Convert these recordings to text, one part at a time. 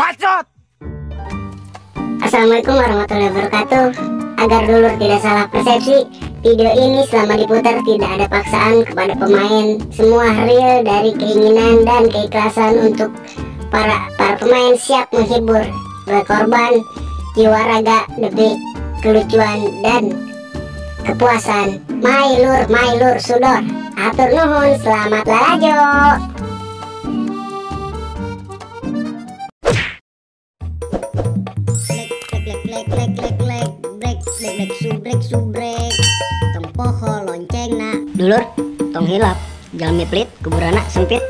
Bacot. Assalamualaikum warahmatullahi wabarakatuh. Agar dulur tidak salah persepsi, video ini selama diputar tidak ada paksaan kepada pemain. Semua real dari keinginan dan keikhlasan untuk para pemain siap menghibur, berkorban jiwa raga demi kelucuan dan kepuasan. Mailur sudor. Atur nuhun, selamat lalajo. Subrek tong poho lonceng na dulur tong hilap jalmi pelit kuburana sempit.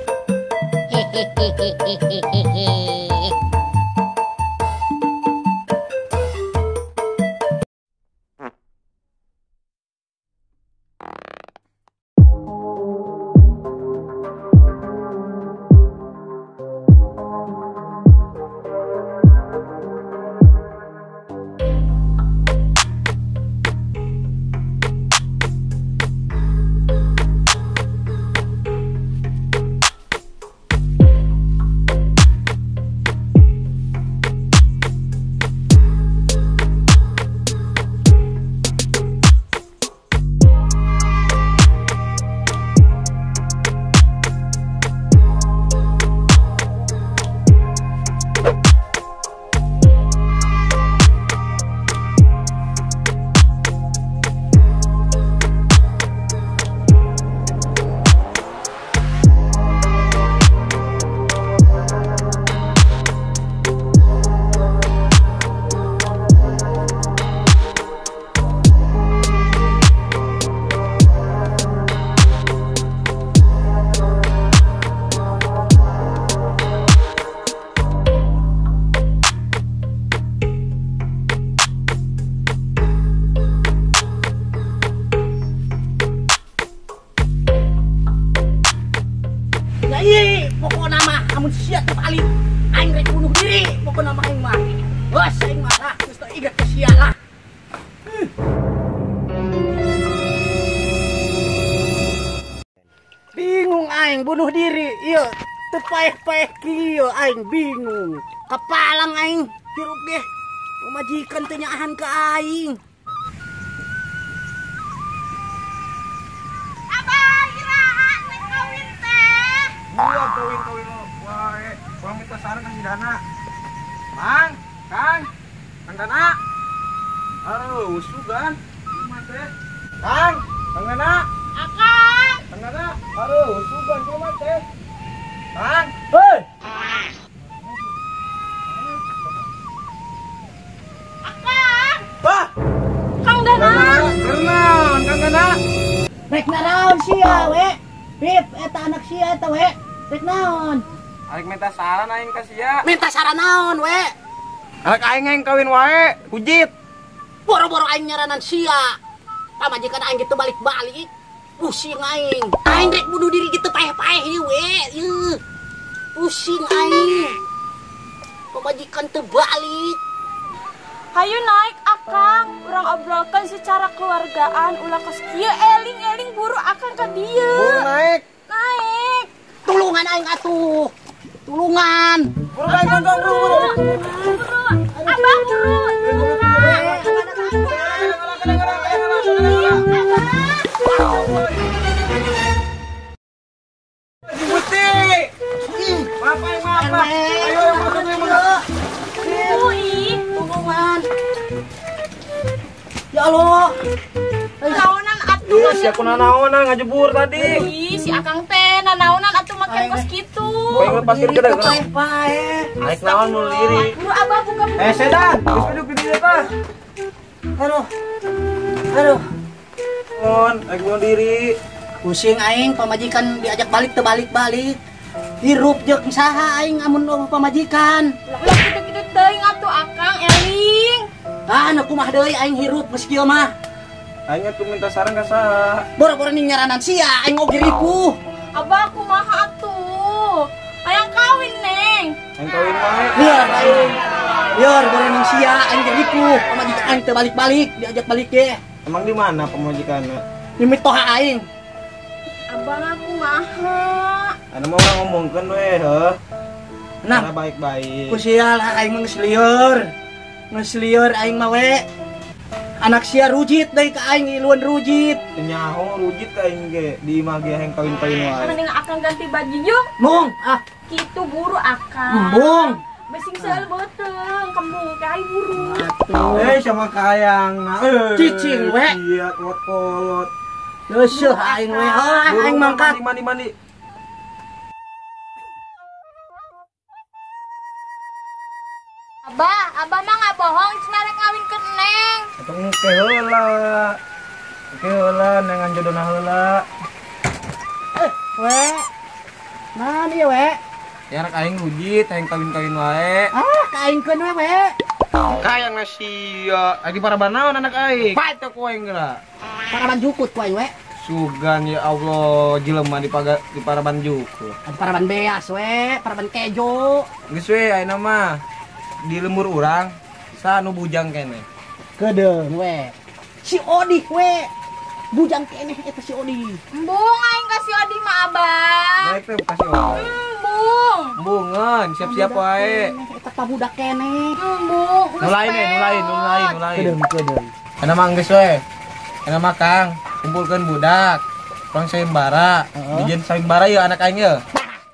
Pokoknya mah amun sia teu paling aing rek bunuh diri. Pokoknya mah aing mah bos aing mah lah geus teu inget ke sia lah. Bingung aing bunuh diri ieu teu paeh-paeh kieu aing bingung. Kapalang aing hirup ge pamajikan teu nyaahan ka aing. Iya kawin wae, gua minta saran kasih dana. Kang Dana. Aduh, usugan. Gimana teh? Kang Dana. Akang. Kang Dana. Aduh, usugan gimana teh? Kang. Hei. Bah. Kang Dana. Kang Dana. Rek naraon sia we? Pip, eta anak sia eta we. Rek naon? Aing minta saran aing ka sia. Minta saran naon we? Arek aing kawin wae, hujit. Boro-boro aing nyaranan sia. Pamajikan aing gitu balik-balik. Pusing aing. Aing rek bunuh diri gitu paeh-paeh ieu we. Ieu. Pusing aing. Pamajikan teu balik. Hayu naik akang, urang obrolkan secara keluargaan ulah kos kieu eling buru akang ka dieu. Buru naik. Naik. Tulungan aing atuh. Tulungan. Buru naik buru. Abang buru. Gusti. Maaf. Ayo masuk. Ui, Tulungan. Ya Allah. naonan atuh. Iya, si aku nanaonan ngajebur tadi. Ih, si akang teh naonan atuh make kos kitu. Pengen pasir gede kan? Paeh-paeh. Naik naon bunuh diri. Buru abah buka. Sedan, geus duduk di dieu tah. Aduh. Mon, naik bunuh diri. Pusing aing pamajikan diajak balik teu balik-balik. Hirup jeung saha aing amun pamajikan. Ulah kitu-kitu teuing atuh akang eling. Anu kumaha deui aing hirup geus kieu mah. Aing tuh minta saran ka saha? Boro-boro ning nyaranan sia aing oge ripuh. Abah kumaha atuh? Hayang kawin neng. Aing kawin wae. Biar boro ning sia aing ge ripuh. Pamajikan aing teu balik-balik diajak balik ge. Emang di mana pemajikanna? Mimit toha aing. Abang aku maha. Anu mah ngomongkeun we, heuh. Nah, cara baik-baik. kusial aing mah ngeslieur aing mah we. Anak sia rujit deui ka aing iluan rujit. Nyaho rujit ka aing ge di imah ge heng kawin-kawin wae. Mending akang ganti baju yuk. Mung, Kitu buru akang. Mung. Besing seul beuteng, kembung kai buru. Sama kayang na. Cicing we. Iya, kolot-kolot. Leuseum aing we. Aing mangkat. Mandi. Abah mah nggak bohong, cenah ngawin ke Neng. Atong ke heula nengan jodohna heula. We. Nah, ieu we. Ya rek aing rujit heng kawin-kawin wae. Kaingkeun we. Kayang na sia. Adi paraban naon anak aing? Patok wae geura. Paraban jukut ku aing we. Sugan ya Allah, jelema di paraban jukut. Ada paraban beas we, paraban kejo. Geus we ayeuna mah di lembur urang sanu bujang kene. Kedeung we. Si Odi we. Bujang keneh eta si Odi. Embung aing kasih odi mah Abah. Baik teh kasih orang. Embung. Bungan, siap-siap wae. Eta pabudak keneh. Embung. Nulain. Kedeung. Ana mah geus we. Ana mah Kang, kumpulkeun budak. Kurang sayembara. Bijen sayembara ya anak aing ye.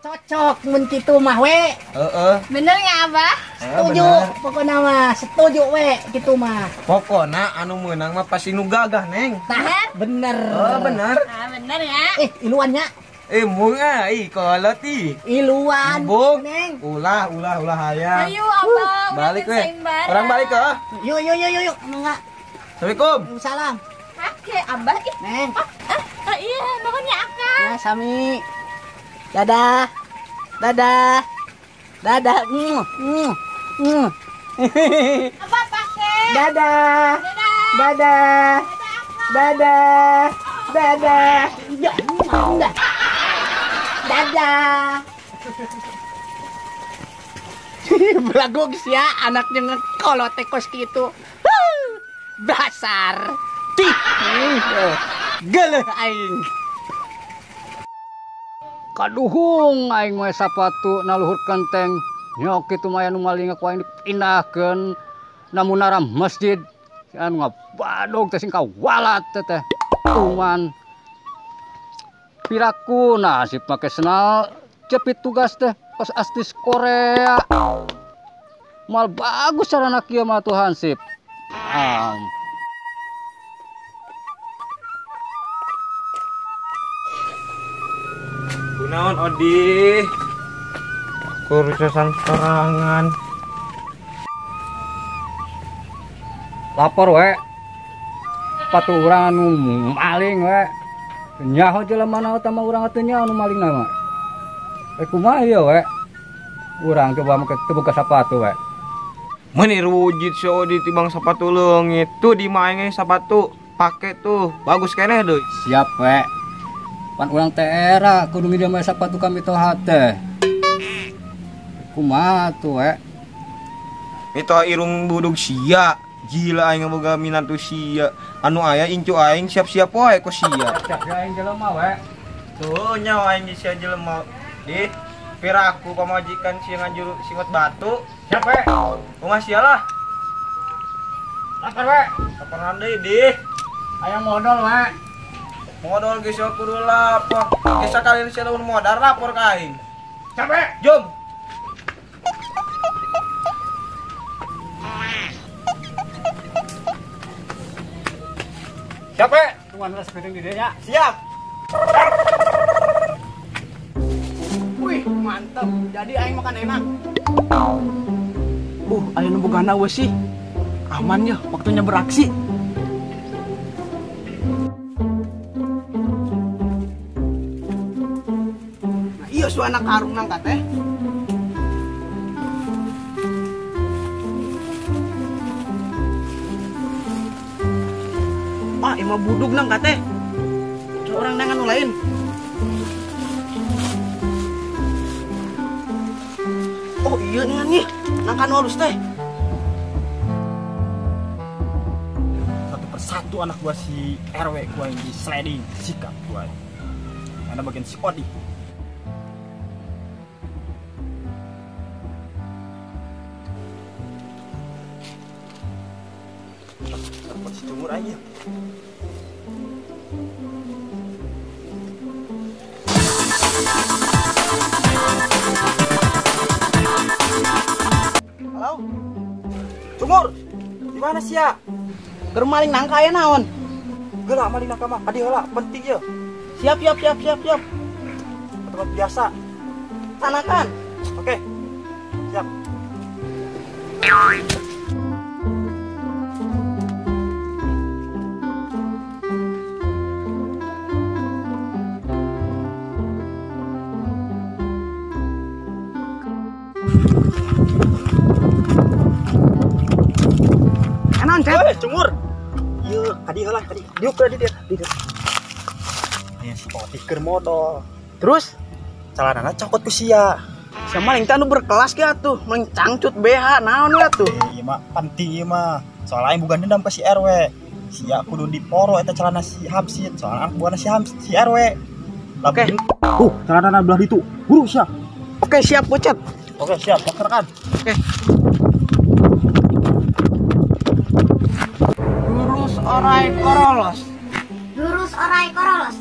Cocok mun kitu mah we. Heeh. Bener nggak Abah? Setuju. Pokona mah setuju we kitu mah. Pokona anu meunang mah pasti nu gagah, Neng. Tah, bener. Oh, bener. Ah bener ya. Iluannya. Mung kolot ih. Iluan. Bung. Neng. Ulah hayang. Ayo Abah. Balik we. Sayembara. Orang balik ke. Yuk. Enggak. Assalamualaikum. Salam. Oke Abah ih. Neng. Iya, pokoknya akang. Ya, Sami. Dadah. Abah pakai. Dadah. Ya, dadah. Belagog siya anaknya ngekolot tekos gitu. Dasar. Geuleuh aing. Kaduhung aing mah sapatu naluhurkeun teng nyok kitu mah anu malinga ku aing dipindahkeun na munara masjid anu ngabadog teh sing kawalat teh uman piraku nasib make senal cepit tugas teh pas astis Korea mal bagus carana kieu mah tuh hansip Kunaon Odi? Kurusan sorangan. lapor we patu urang anu maling we nyaho jelema naon tah urang teh nyaho anu maling nama kumaha ieu we urang coba make teu buka sapatu we Meni rujit si Odi tibang sepatu leungit tuh di maenge sepatu pake tuh bagus keneh deuy. siap we pan urang teh era kudu ngideung we sapatu kami toha teh kumaha tuh we Mitoha irung budug sia gila aing boga minantu sia anu aya incu aing siap-siap wae ku sia siap aing jelema we tuh nyawa aing sia jelema di piraku pamajikan sia ngajuru singot batu siap we kumaha sia lah lapor we laporan deui di aya modal we modal geus kudu lapor geus sakalian sia lamun modal lapor ka aing siap we jom siap we tuan ras piring di dieu nya siap. Wih, mantap. Jadi aing makan enak. Ayo nu bogana we sih. Aman ya, waktunya beraksi. Nah, iya su anak karung nangkat teh. Emang budug nangkat teh. Orang nangan nu lain. Oh iya nih, nangka halus teh. Satu persatu anak gua si RW gua yang di sliding sikap gua. Mana bagian si Odi. Dapat si Cumur aja. Halo? Cumur, di mana sih ya? Keur maling nangka ya naon? Geula maling nangka mah, adi heula penting ya. Siap. Tempat biasa. Tanakan. Oke. Siap. Naon, Cep? Cumur. Iya, adi heula, adi. Diuk di dia. Aya si Poti keur modal. Terus Calanana cokot ku sia. si maling teh anu berkelas ge atuh, maling cangcut BH naon we atuh. Iya mah penting ieu mah. Soalnya aing bukan dendam ke si RW. Sia kudu diporo eta celana si Hamsin. Soalnya anak buana si RW. Oke. Celana belah itu. Buru sia. Oke, siap Pucet. Oke, siap. Laksanakan. Lurus orai korolos. Lurus orai korolos.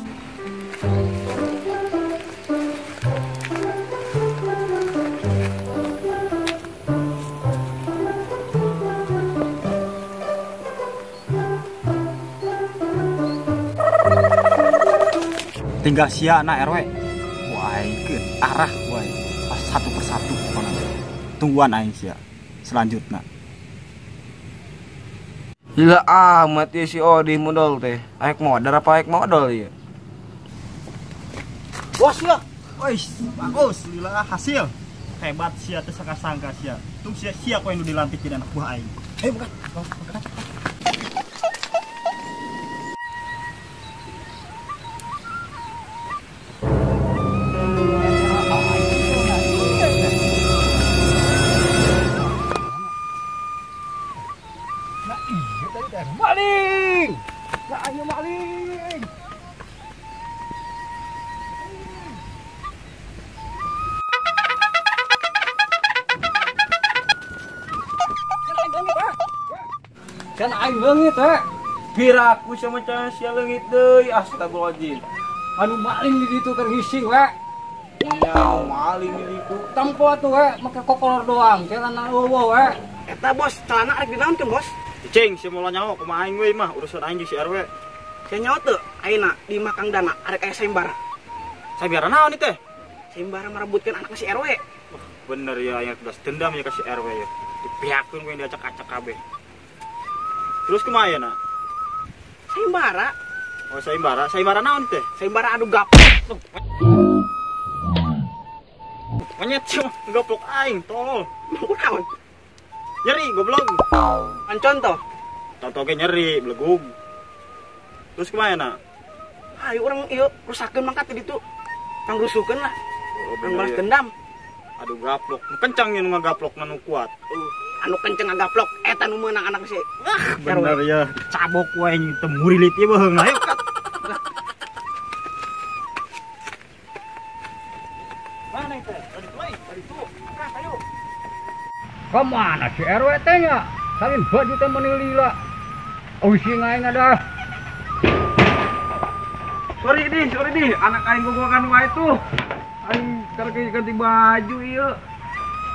Tinggal sia anak RW. Wah, ke arah wah. Pas satu persatu pokona. Tungguan aing sia. Selanjutnya. Gila amat ya si Odi modal teh. Aek modal apa aek modal ya? Bos ya. Wih, bagus. Lila hasil. Hebat sia teh sangka-sangka sia. Tung sia kau yang dilantik jadi anak buah aing. Bukan. Maling! Ya ayo maling! Kan aing leungit teh. Piraku sama cara sia leungit deui, astagfirullahaladzim. Anu maling di ditu keur ngising we. Nya maling itu. Tampo atuh we, make kokolor doang, celana eueuh we. Eta bos, celana arek dinaonkeun bos? Cing, si mulo nyawa kumaha aing we mah urusan aing jeung si RW. Saya nyawa teu ayeuna di Makang Dana arek aya sayembara. Sabiara naon ieu teh? Sayembara merebutkan anak si RW. Bener ya, yang tugas dendam ya ke si RW ya. Dipihakeun we diacak-acak kabeh. Terus kumaha ya, nak? Sayembara, Oh, sayembara naon teh? sayembara adu gaplok. Monyet cuma goblok aing tol. Naon? Nyeri goblok. Kan contoh. Contoh ge nyeri, belegug. Terus kumaha nak? Hayu urang ieu rusakeun mangkat di ditu. Pangrusukeun lah. Oh, Kan balas ya. dendam. Aduh gaplok. Kencang nya nu ngagaplok nu kuat. Anu kenceng gaplok eta nu meunang anak si. Bener ya. Cabok wae teu murilit ieu beheung ayo. Mana teh? Tadi tu. Ayo. Kemana si RW teh nya? Salin baju teh menilila. Using aing ada. Sorry di, anak aing gogokan wae tuh. Aing ganti baju ieu.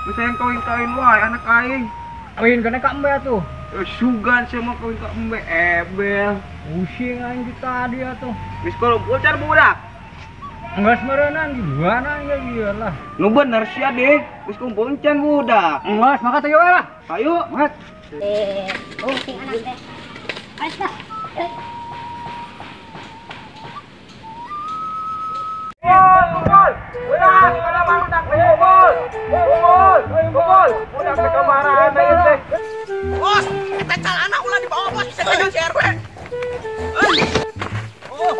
Geus aing kawin wae anak aing. Kawin kana ka embe atuh. Sugan sia mah kawin ka embe ebel. Using aing di tadi atuh. Wis kumpul car budak. Enggas merenang di mana ya iyalah. Nu bener sia deh. Wis kumpul can budak. Enggas maka teh we lah. Ayo, Mat. Oh, sing anak teh. Ayo, Kak. Bos, eta celana ulah dibawa bos bisa pegang si RW. Ayo,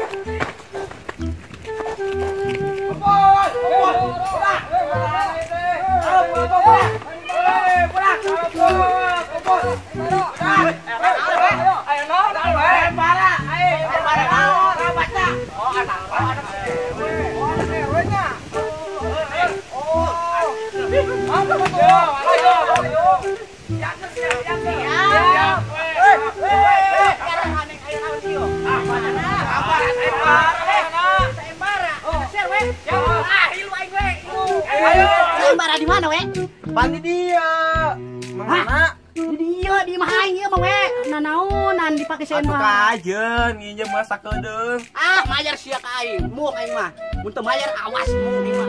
Pan di dia. Mana? Di dia di mah aing ieu mah we. Nanaonan dipake sen Atuh mah. kajeun nginjem masak kedeung. Ah, mayar sia ka aing. Muak aing mah. Mun teu mayar awas mu aing mah.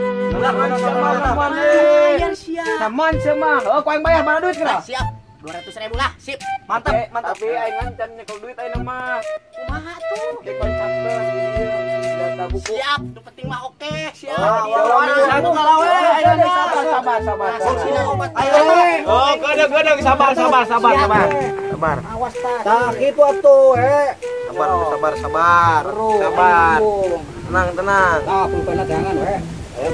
Mayar sia. Saman mah. Ku aing bayar mana duit Ah, kira? siap. 200.000 lah. Sip. Mantap, mantap. Tapi aing ngan nyekel duit aing mah. Kumaha tuh? Kayak kontakter data buku. Siap, nu penting mah oke. Siap. Satu kalawe, ayo nih sabar. Sina obat. Ayo. Oh, gedeg sabar. Sabar. Awas tah. Tah kitu atuh, Sabar. Tenang. Tah pulpena jangan we.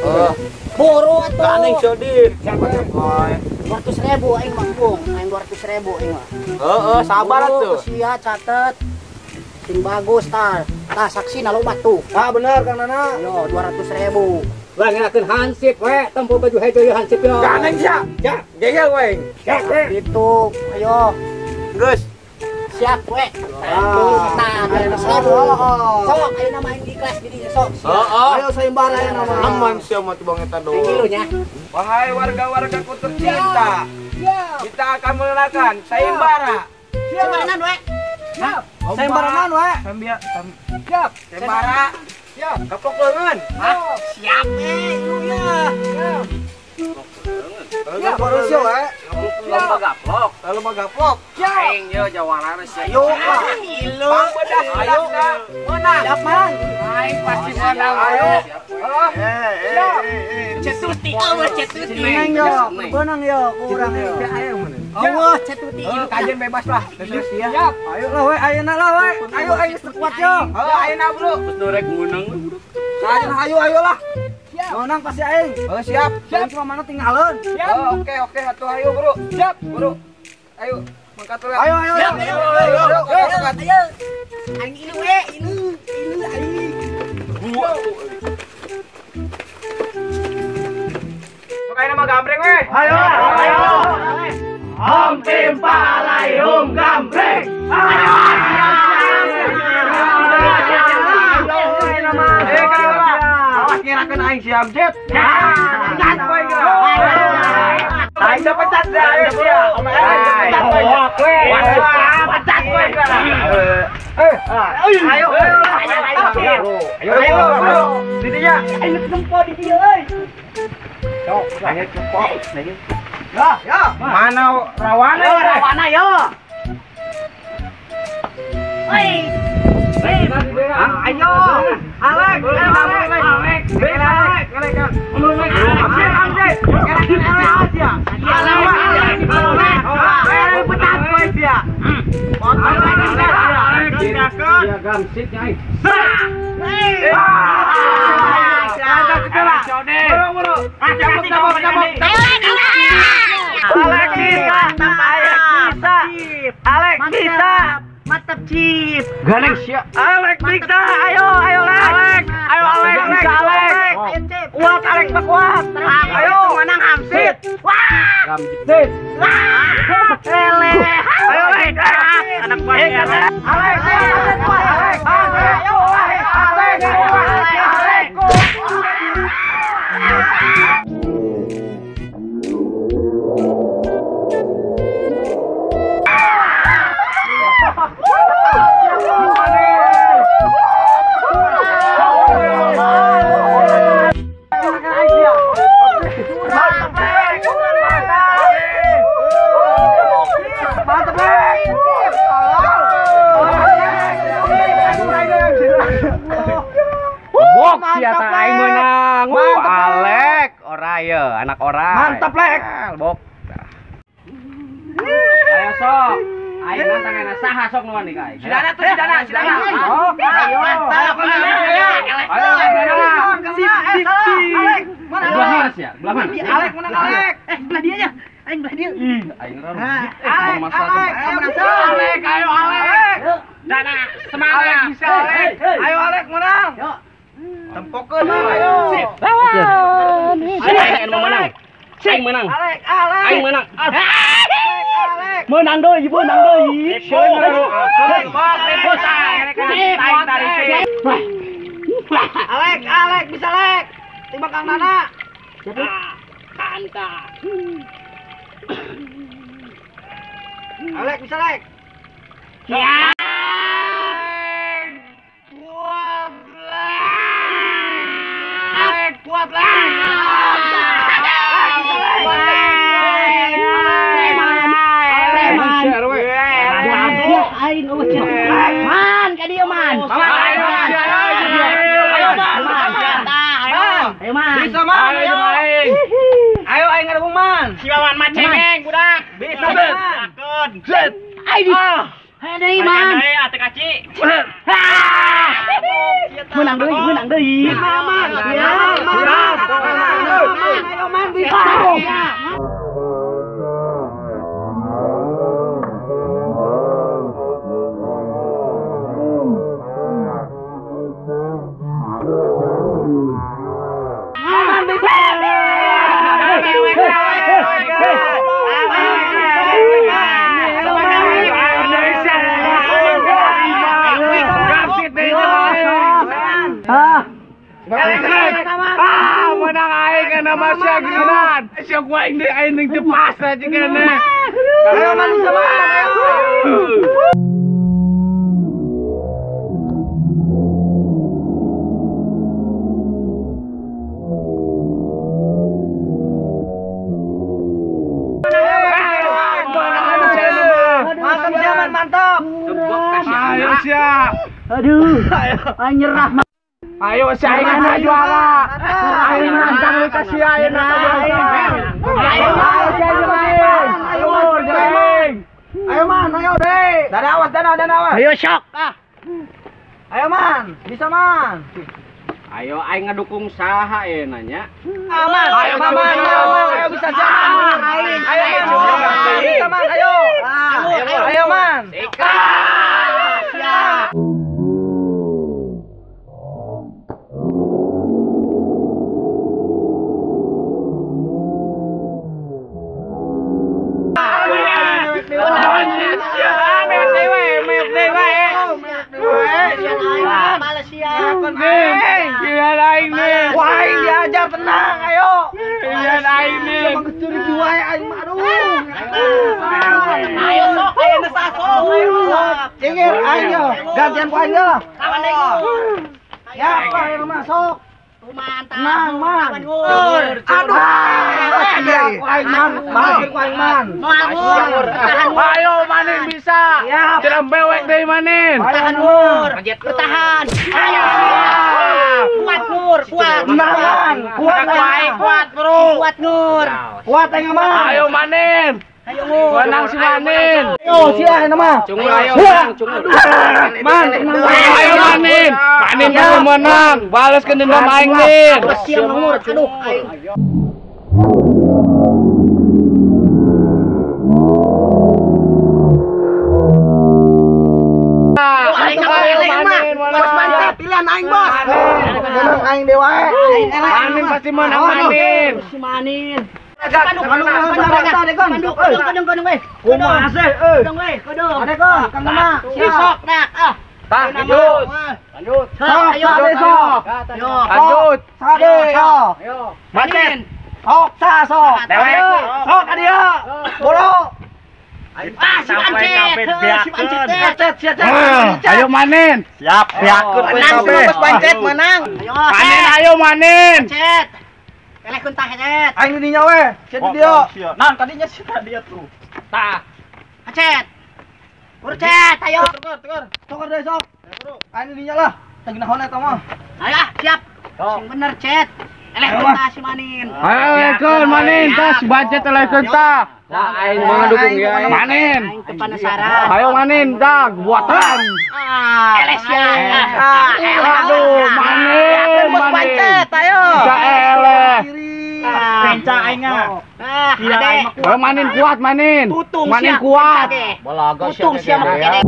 Oh, Buru atuh. kaneng Sodir. 200.000 aing mah, Bung. Aing 200.000 aing mah. Heeh, sabar atuh. Sia catet. Sing bagus tah. Tah saksi na loba tuh. Ah, bener Kang Nana. Yo 200.000. Lah ngelakeun hansip we, tempo baju hejo ieu hansip yo. Kaneng sia. Ya, Gegel we. Itu, ayo. Geus. Siap we. Nah, 200.000. Sok, ayo nama aing di kelas di dieu sok. Heeh. Ayo sayembara ya nama. Aman sia mah tibang eta doang. Kilunya. Wahai warga-warga ku tercinta, Ya. kita akan mengenalkan sayembara. Sembarangan we. Sayembarangan we. Siap. Sayembara. Siap. Keplok leungeun. Siap lu ya. Ya, baru sih we. Lomba gaplok. Lomba gaplok. Aing yo jawaran sia. Yo. Ilu. Bang bedah. Ayo. Menang. Siap, Mang. Aing pasti menang. Ayo. Cetuti, eueuh cetuti. Menang yo. Menang yo. Kurang yo. Ayo menang. Eueuh cetuti. Oh, kajian bebas lah. Siap. Ayo lah we, ayeuna lah we. Ayo aing sekuat yo. Oh, ayeuna bro. Geus norek menang. Kajian ayo lah. Menang pasti aing. Oh, siap. Siap cuma mana tinggalin. Siap. Oh, oke atuh ayo bro. Siap, bro. Ayo. Mangkat lah. Ayo. Ayo. Aing ilu we, ilu aing. Pakain nama gambreng we. Ayo. Om Tim Palaium Gambreng. Awas ngirakeun aing si Amjet. Pecat we. Aing pecat dah ayo sia. Pecat we. Ayo. Didinya. Aing tempo di dieu euy. Sok, langit cepok. Ya. Mana rawana? Rawana yo. Oi. Ayo. Alek. Mantap cip. Galeng sia. Alek bisa. Ayo Alek. Ayo Alek. Kuat Alek kuat. Ayo menang Hamsit. Wah. Hamsit. Lele. Ayo Alek. Anak kuat. Alek. Ayo Alek. Bok sia tah aing meunang. Alek, ora ye, anak orang. Mantap lek. Bok. Ayo sok. Aing nantangena saha sok nu nih kai. Sidana. Oh, ayo. Mantap. Ayo. Sip. Alek, mana? Belah mana sia? Belah mana? Alek menang Alek. Belah dia aja. Aing belah dia. Aing ra. Alek, ayo Alek. Dana, semangat. Alek bisa Alek. Ayo Alek menang. Yo. Tempokeun ayo. Sip. Aing menang. Aing menang. Alek. Aing menang. Alek. Menang deui, menang deui. Alek bisa Alek. Timbang Kang Nana. Kanta. Lek bisa lek. Kuat lek. Man, ka dia man. Ayo man. Bisa man. Ayo aing ngadukung man. Si Wawan mah cengeng budak. Bisa man. Takun. Ayo deui man. Atuh kaci. Menang deui. Man. Ayo man bisa. Menang aing kana masya geunan. Syok wae deui aing ning teu pas aja kana. Ayo man bisa man. Mantap. Ayo siap. Aduh. Ayo nyerah. Ayo si aing na juara. Aing nantang lu kasih aing na juara. Ayo man, ayo deh. Dana awas. Ayo syok. Ayo man, bisa man. Ayo aing ngedukung saha nanya. Aman. Ayo man. Ayo bisa man. Ayo man. Bisa man, ayo. Ayo man. Siap. Wah, diajar tenang, ayo. Aing nih. Emang kecuri jiwa aing mah aduh. Ayo sok, ayo nesasok. Cengir aing yo. Gantian ku aing yo. Kawan deui. Ya, ayo masuk. Tenang, man. Aduh. Aing man. Ayo manin bisa. Tidak bewek deui manin. Bertahan Nur. Bertahan. Ayo. Kuat Nur, kuat. Kuat bro. Kuat Nur. Kuat aing man. Ayo manin. Ayo Nur. Menang si manin. Ayo sia nama. Cungur ayo cungur. Man. Ayo manin. Manin pasti menang. Balaskeun dendam aing nin. Siap Nur. Aduh. Pilihan aing bos. Menang aing dewa. Manin pasti menang manin. Si Manin. Kumaha sih? Ade kong, kang nama. Sok nak. Tah, lanjut. Sok, Ayo. sade sok. Lanjut. Sade sok. Manin. Sok, sa sok. Dewek. Sok ka dia. Bolo. Si Pancet. Siap. Ayo manin. Siap, piakeun Menang si Bos Pancet menang. Ayo. Manin ayo manin. Pancet. Eleh kun tah Cet. Aing di dinya we. Cet di dia. Nah, tadinya si dia tuh. Tah. Pancet. Urcet, ayo. Tukar deh sok. Aing di dinya lah. Tagih naon eta mah. Ayo, siap. Sing bener, Cet. Eleh kun tah si Manin. Ayo lekun manin, tas budget lekun tah. Aing mau dukung ya. Manin. Aing teu penasaran. Ayo manin, dah buatan. Eleh siap. Aduh, manin. Bos Pancet, ayo. Bisa eleh. Pencang aing Ade. Ayo manin kuat manin. Tutung Manin siap, kuat. pencang, ge. Balaga Tutung siap make deh.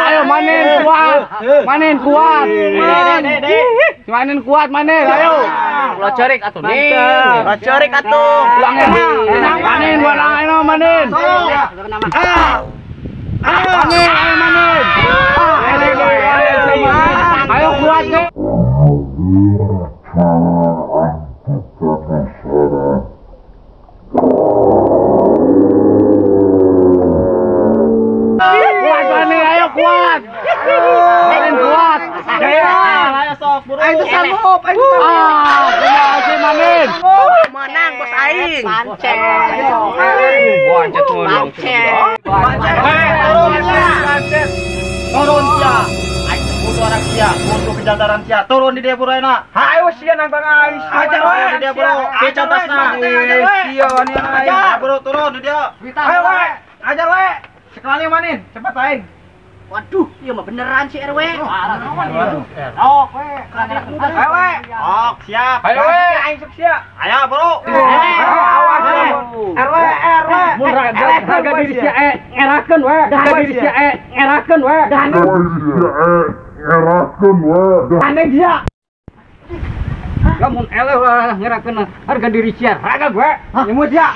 Ayo manin kuat. Manin kuat. Manin kuat manin, ayo. Lo cerik atuh nih. Lo cerik atuh. Manin, manin. Manin, ayo manin. Ayo kuat nih. Kuat manin, ayo kuat. Manin kuat. Ayo sok buru. Ayo sanggup, ayo sanggup. Punya si manin. Menang bos aing. Pancet. Pancet ngomong. Turun sia. Aing butuh orang sia, butuh kejantaran sia. Turun di dia buru enak. Hayu sia nang bang aing. Ajar we di dia buru. Kecantasna. Sia ni aing. Buru turun di dia. Ayo we. Ajar we. Sekali manin, cepat aing. Waduh, iya mah beneran si RW. Ayo we. Ok, siap. Ayo we. Aing siap. Ayo buru. Awas RW. mun harga diri sia ngerakeun we. Harga diri sia ngerakeun we. Aneh sia. Lamun eleh lah ngerakeun harga diri sia raga gue. Nyemut sia.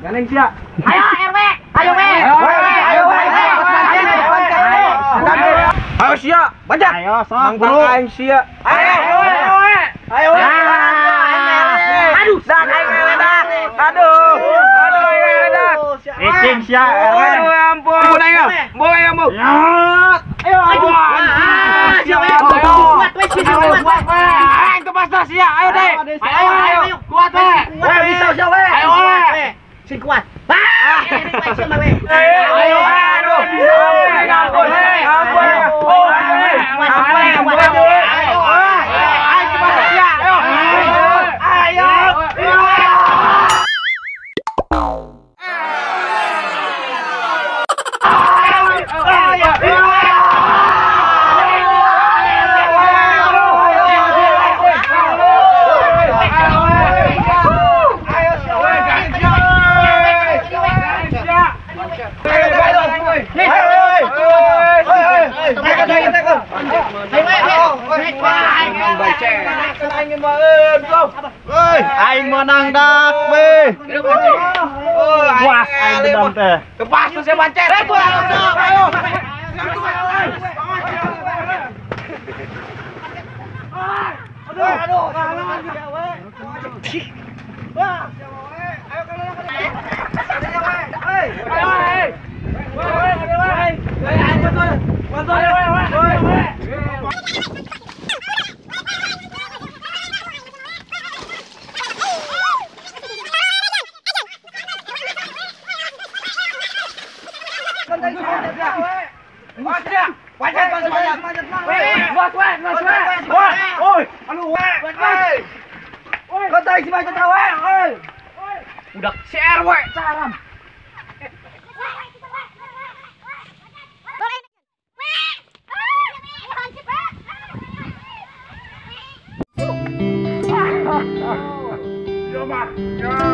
Ganeng sia. Ayo RW, ayo we. Ayo sia, banyak. Ayo sok. Aing sia. Ayo. Aduh, dak aing ngeledak. Aduh aing ngeledak. Icing sia. Aduh ampun aing. Boleh ampun. Ayo. Kuat. Aing kepasar sia. Ayo deh. Ayo. Kuat we. Bisa sia we. Ayo we. sing kuat. Ini kuat sama we. Ayo. Aduh. Ampun. Aing menang dak we. Puas aing dendam teh. Kepas tuh saya bancet. Ayo. Aduh. Udah share we salam. Ya mah. Ya.